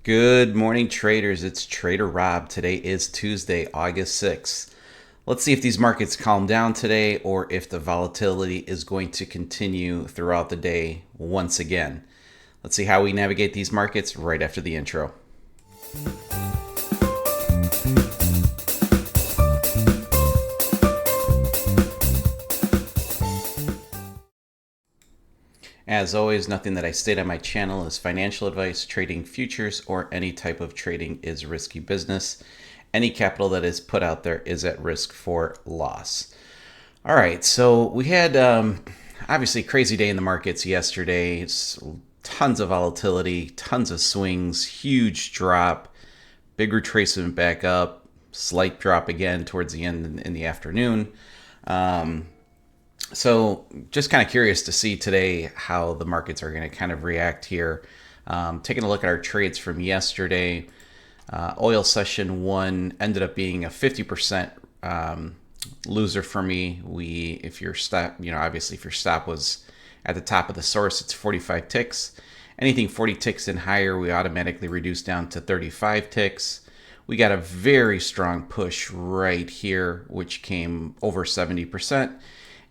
Good morning, traders. It's Trader Rob. Today is Tuesday, August 6th. Let's see if these markets calm down today or if the volatility is going to continue throughout the day once again. Let's see how we navigate these markets right after the intro. As always, nothing that I state on my channel is financial advice. Trading futures or any type of trading is risky business. Any capital that is put out there is at risk for loss. All right, so we had obviously a crazy day in the markets yesterday. It's tons of volatility, tons of swings, huge drop, big retracement back up, slight drop again towards the end in the afternoon. So just kind of curious to see today how the markets are going to kind of react here. Taking a look at our trades from yesterday, oil session one ended up being a 50% loser for me. If your stop, obviously if your stop was at the top of the source, it's 45 ticks. Anything 40 ticks and higher, we automatically reduce down to 35 ticks. We got a very strong push right here, which came over 70%.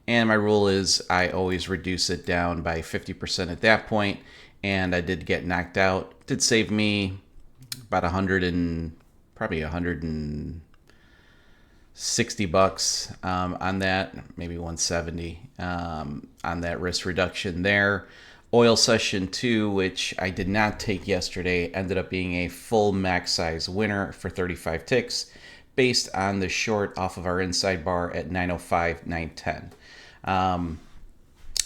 And my rule is I always reduce it down by 50% at that point. And I did get knocked out. It did save me about probably $160 on that, maybe 170 on that risk reduction there. Oil session two, which I did not take yesterday, ended up being a full max size winner for 35 ticks based on the short off of our inside bar at 905, 910. I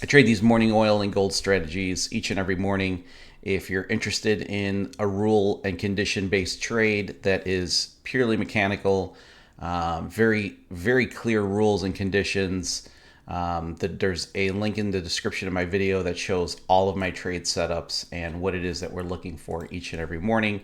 trade these morning oil and gold strategies each and every morning. If you're interested in a rule and condition based trade that is purely mechanical, very, very clear rules and conditions, there's a link in the description of my video that shows all of my trade setups and what it is that we're looking for each and every morning.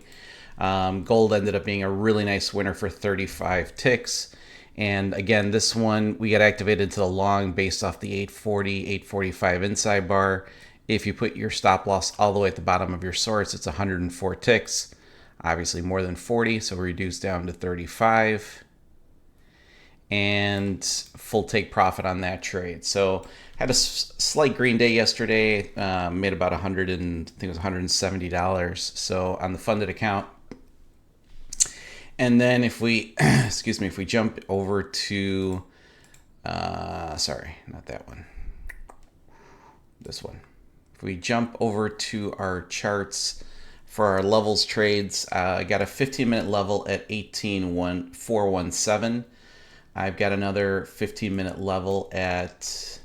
Gold ended up being a really nice winner for 35 ticks. And again, this one, we got activated to the long based off the 840, 845 inside bar. If you put your stop loss all the way at the bottom of your source, it's 104 ticks. Obviously more than 40, so we reduce down to 35. And full take profit on that trade. So had a slight green day yesterday, made about $170. So on the funded account. And then if we, if we jump over to, sorry, not that one, this one. If we jump over to our charts for our levels trades, I got a 15-minute level at 18,417. I've got another 15-minute level at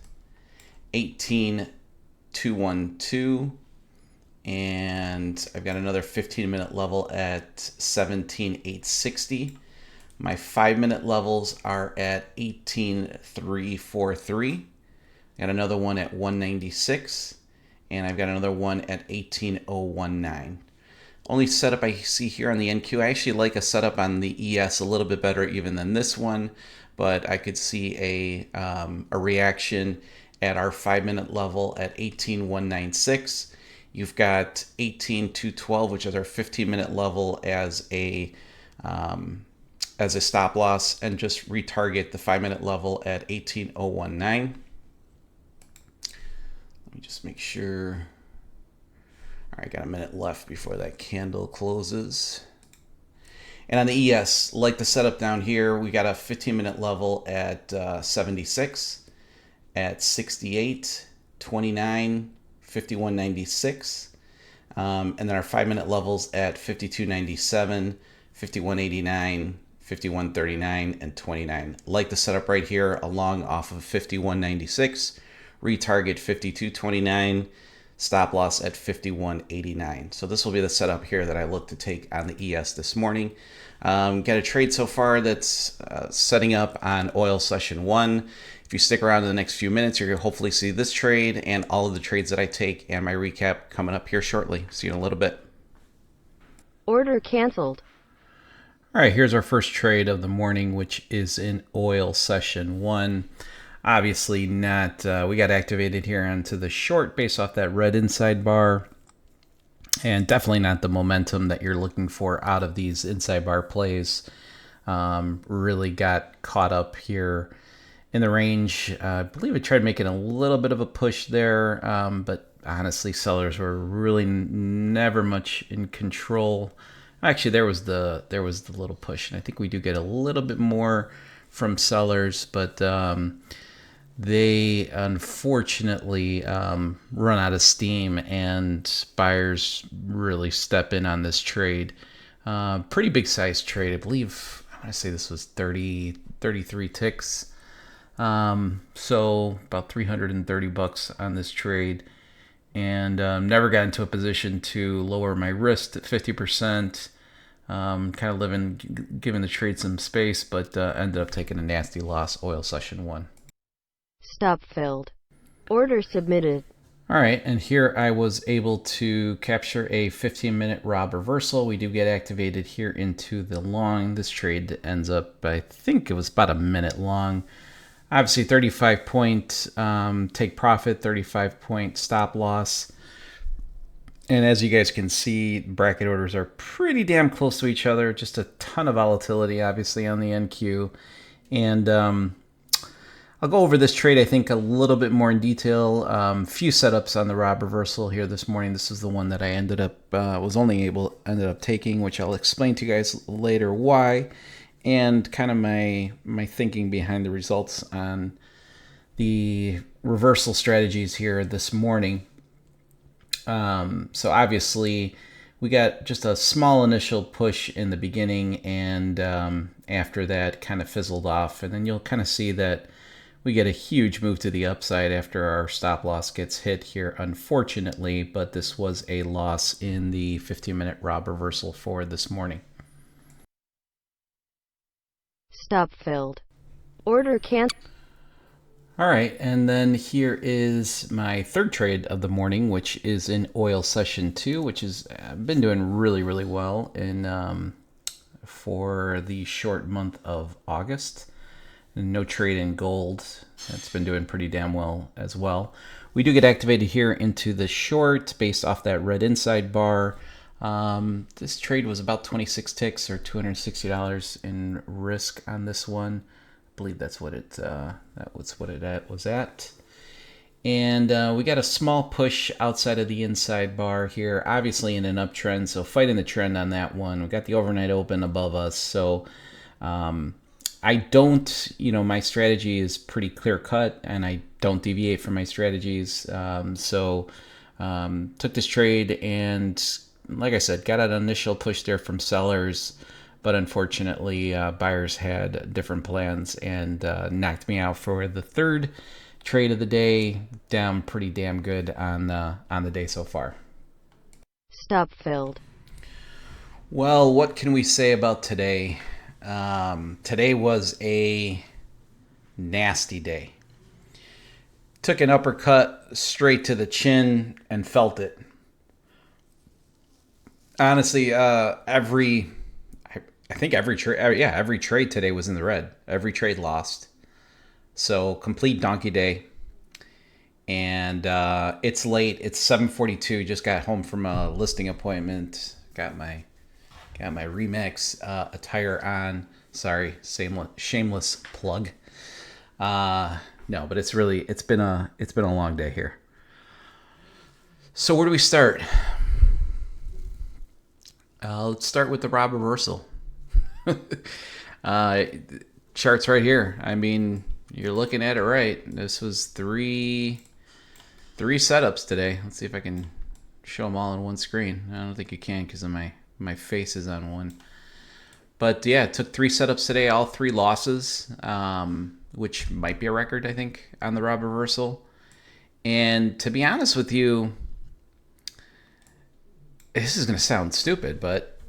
18,212. And I've got another 15-minute level at 17,860. My 5-minute levels are at 18,343. Got another one at 196. And I've got another one at 18,019. Only setup I see here on the NQ, I actually like a setup on the ES a little bit better even than this one, but I could see a reaction at our 5-minute level at 18,196. You've got 18,212, which is our 15-minute level as a stop loss, and just retarget the 5-minute level at 18,019. Let me just make sure. All right, got a minute left before that candle closes. And on the ES, like the setup down here, we got a 15-minute level at 76, at 68, 29, 51.96, and then our 5-minute levels at 52.97, 51.89, 51.39, and 29. Like the setup right here along off of 51.96, retarget 52.29, stop loss at 51.89. So this will be the setup here that I look to take on the ES this morning. Got a trade so far that's setting up on oil session one. If you stick around in the next few minutes, you're going to hopefully see this trade and all of the trades that I take and my recap coming up here shortly. See you in a little bit. Order canceled. All right, here's our first trade of the morning, which is in oil session one. Obviously not, we got activated here onto the short based off that red inside bar. and definitely not the momentum that you're looking for out of these inside bar plays. Really got caught up here in the range. I believe it tried making a little bit of a push there, but honestly, sellers were really never much in control. Actually, there was the little push, and I think we do get a little bit more from sellers, but they unfortunately run out of steam, and buyers really step in on this trade. Pretty big size trade. I believe, I want to say this was 33 ticks. So about $330 on this trade, and never got into a position to lower my risk at 50%. Kind of giving the trade some space, but ended up taking a nasty loss. Oil session 1. Stop filled. Order submitted. All right, and here I was able to capture a 15-minute Rob reversal. We do get activated here into the long. This trade ends up, I think it was about a minute long. Obviously, 35-point take profit, 35-point stop loss. And as you guys can see, bracket orders are pretty damn close to each other. Just a ton of volatility, obviously, on the NQ. And I'll go over this trade, I think, a little bit more in detail. Few setups on the Rob reversal here this morning. This is the one that I ended up taking, which I'll explain to you guys later why, and kind of my thinking behind the results on the reversal strategies here this morning. So obviously we got just a small initial push in the beginning, and after that kind of fizzled off, and then you'll kind of see that we get a huge move to the upside after our stop loss gets hit here, unfortunately, but this was a loss in the 15-minute Rob reversal for this morning. Stop filled. Order canceled. All right, and then here is my third trade of the morning, which is in oil session 2, which is been doing really, really well in for the short month of August. And no trade in gold. That's been doing pretty damn well as well. We do get activated here into the short based off that red inside bar. This trade was about 26 ticks or $260 in risk on this one. I believe that's what it was at. And we got a small push outside of the inside bar here, obviously in an uptrend, so fighting the trend on that one. We got the overnight open above us, so I don't, my strategy is pretty clear cut, and I don't deviate from my strategies. So took this trade, and like I said, got an initial push there from sellers, but unfortunately buyers had different plans and knocked me out for the third trade of the day. Down pretty damn good on the day so far. Stop filled. Well, what can we say about today? Today was a nasty day. Took an uppercut straight to the chin and felt it. Honestly, every trade today was in the red. Every trade lost. So complete donkey day. And it's late. It's 7:42. Just got home from a listing appointment. Got my Remax attire on. Sorry, shameless plug. No, but it's been a long day here. So where do we start? Let's start with the Rob reversal. Charts right here. I mean, you're looking at it right. This was three setups today. Let's see if I can show them all on one screen. I don't think you can because of my face is on one. But yeah, it took 3 setups today, all 3 losses, which might be a record, I think, on the Rob reversal. And to be honest with you, this is going to sound stupid, but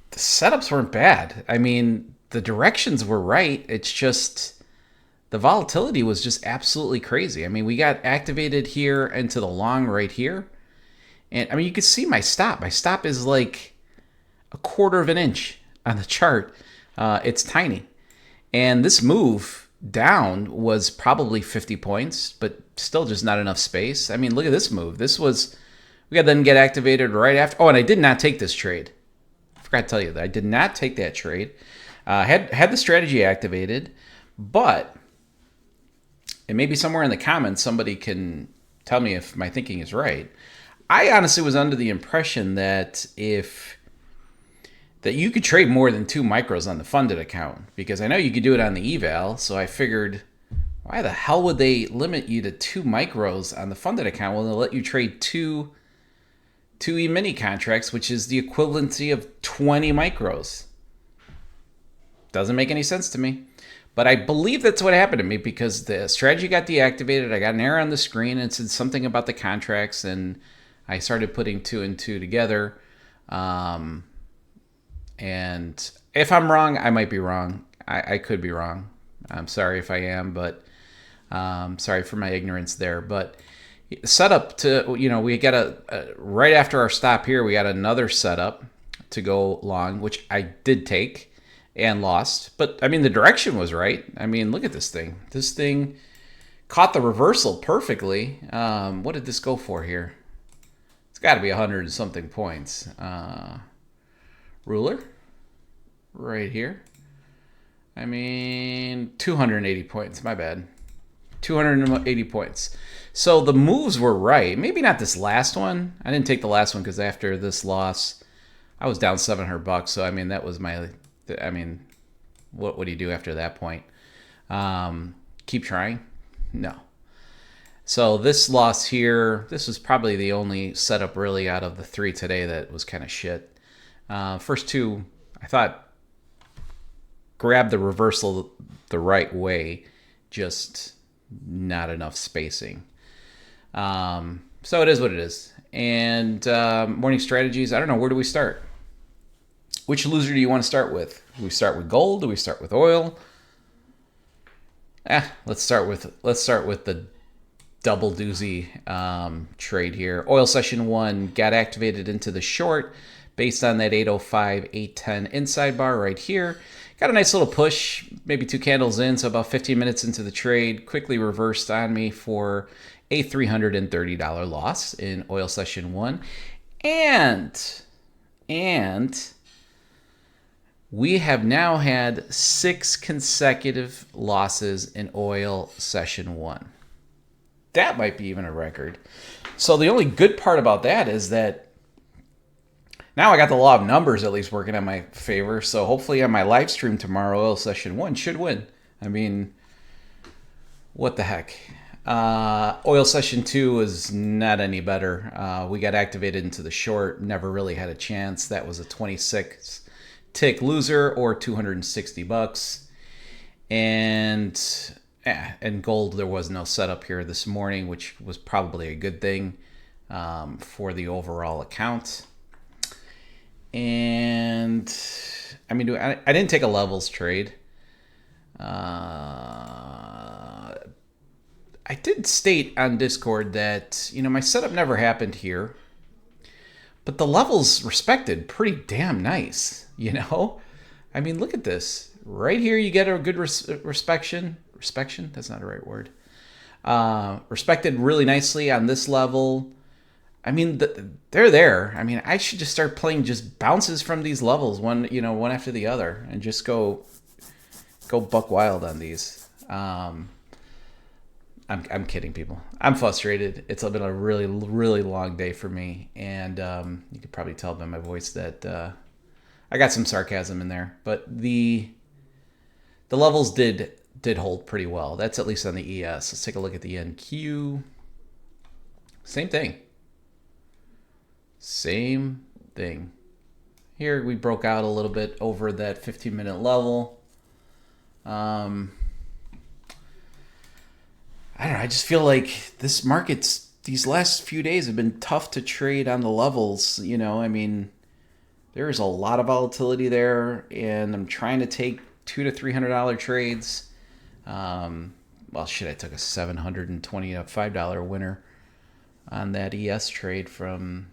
the setups weren't bad. I mean, the directions were right. It's just the volatility was just absolutely crazy. I mean, we got activated here into the long right here. And I mean, you can see my stop. My stop is like a quarter of an inch on the chart. It's tiny. And this move down was probably 50 points, but still just not enough space. I mean, look at this move. This was We got then get activated right after. Oh, and I did not take this trade. I forgot to tell you that I did not take that trade. Had the strategy activated, but and maybe somewhere in the comments somebody can tell me if my thinking is right. I honestly was under the impression that that you could trade more than 2 micros on the funded account, because I know you could do it on the eval. So I figured, why the hell would they limit you to 2 micros on the funded account when they'll let you trade two E-mini contracts, which is the equivalency of 20 micros? Doesn't make any sense to me. But I believe that's what happened to me, because the strategy got deactivated. I got an error on the screen and it said something about the contracts, and I started putting 2 and 2 together. And if I'm wrong, I might be wrong. I could be wrong. I'm sorry if I am, but sorry for my ignorance there. But setup to, we got right after our stop here, we got another setup to go long, which I did take and lost. But I mean, the direction was right. I mean, look at this thing. This thing caught the reversal perfectly. What did this go for here? It's got to be 100 and something points. Ruler right here. I mean, 280 points. My bad. 280 points. So the moves were right. Maybe not this last one. I didn't take the last one because after this loss, I was down $700. So I mean, that was my. I mean, what do you do after that point? Keep trying? No. So this loss here, this was probably the only setup really out of the 3 today that was kind of shit. First 2, I thought, grabbed the reversal the right way, just not enough spacing. So it is what it is. And morning strategies, I don't know, where do we start? Which loser do you want to start with? Do we start with gold? Do we start with oil? Let's start with the double doozy trade here. Oil session 1 got activated into the short based on that 805, 810 inside bar right here. Got a nice little push, maybe 2 candles in, so about 15 minutes into the trade. Quickly reversed on me for a $330 loss in oil session 1. And we have now had 6 consecutive losses in oil session 1. That might be even a record. So the only good part about that is that now I got the law of numbers at least working in my favor. So hopefully on my live stream tomorrow, oil session 1 should win. I mean, what the heck? Oil session 2 was not any better. We got activated into the short, never really had a chance. That was a 26 tick loser, or $260. And gold, there was no setup here this morning, which was probably a good thing for the overall account. And I mean, I didn't take a levels trade. I did state on Discord that, my setup never happened here, but the levels respected pretty damn nice, I mean, look at this. Right here, you get a good respection. Respection? That's not the right word. Respected really nicely on this level. I mean, they're there. I mean, I should just start playing just bounces from these levels, one after the other, and just go buck wild on these. I'm kidding, people. I'm frustrated. It's been a really, really long day for me, and you could probably tell by my voice that I got some sarcasm in there. But the levels did hold pretty well. That's at least on the ES. Let's take a look at the NQ. Same thing. Same thing. Here we broke out a little bit over that 15-minute level. I don't know. I just feel like this market's, these last few days have been tough to trade on the levels. I mean, there is a lot of volatility there, and I'm trying to take $200 to $300 trades. Well, shit, I took a $725 winner on that ES trade from,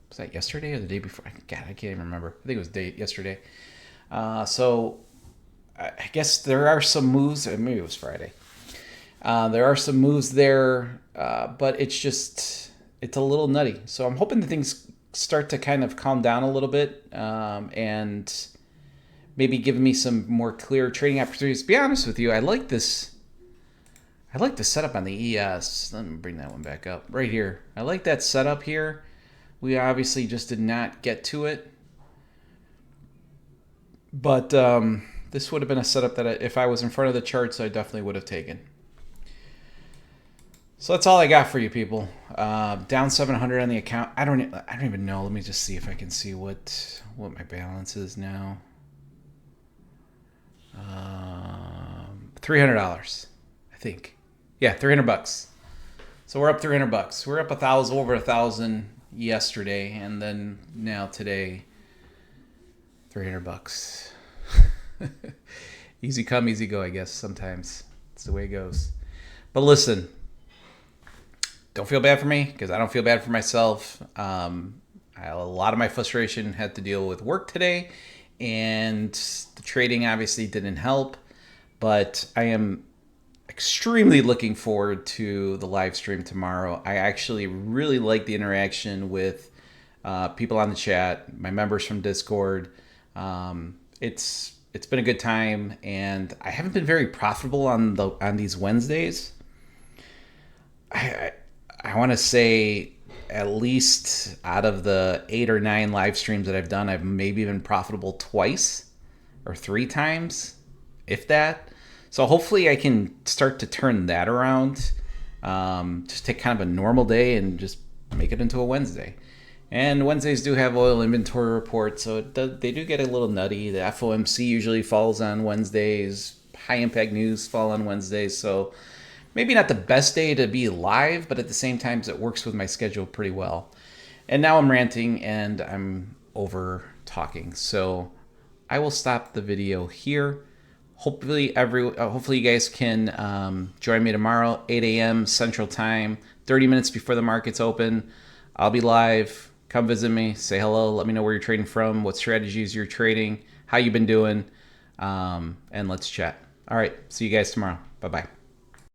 was that yesterday or the day before? God, I can't even remember. I think it was yesterday. So I guess there are some moves. Maybe it was Friday. There are some moves there, but it's just, it's a little nutty. So I'm hoping that things start to kind of calm down a little bit, and maybe give me some more clear trading opportunities. To be honest with you, I like this. I like the setup on the ES. Let me bring that one back up right here. I like that setup here. We obviously just did not get to it. But this would have been a setup that if I was in front of the charts, I definitely would have taken. So that's all I got for you people. Down 700 on the account. I don't even know. Let me just see if I can see what my balance is now. $300, I think. Yeah, $300. So we're up $300. We're up over 1,000 yesterday, and then now today, $300. Easy come, easy go, I guess. Sometimes it's the way it goes. But listen, don't feel bad for me, because I don't feel bad for myself. A lot of my frustration had to deal with work today, and the trading obviously didn't help. But I am extremely looking forward to the live stream tomorrow. I actually really like the interaction with people on the chat, my members from Discord. It's been a good time, and I haven't been very profitable on these Wednesdays. I want to say at least out of the 8 or 9 live streams that I've done, I've maybe been profitable twice or 3 times, if that. So hopefully I can start to turn that around. Just take kind of a normal day and just make it into a Wednesday. And Wednesdays do have oil inventory reports, so they do get a little nutty. The FOMC usually falls on Wednesdays. High impact news fall on Wednesdays. So maybe not the best day to be live, but at the same time, it works with my schedule pretty well. And now I'm ranting and I'm over talking. So I will stop the video here. Hopefully you guys can join me tomorrow, 8 a.m. Central Time, 30 minutes before the markets open. I'll be live. Come visit me. Say hello. Let me know where you're trading from, what strategies you're trading, how you've been doing, and let's chat. All right. See you guys tomorrow. Bye-bye.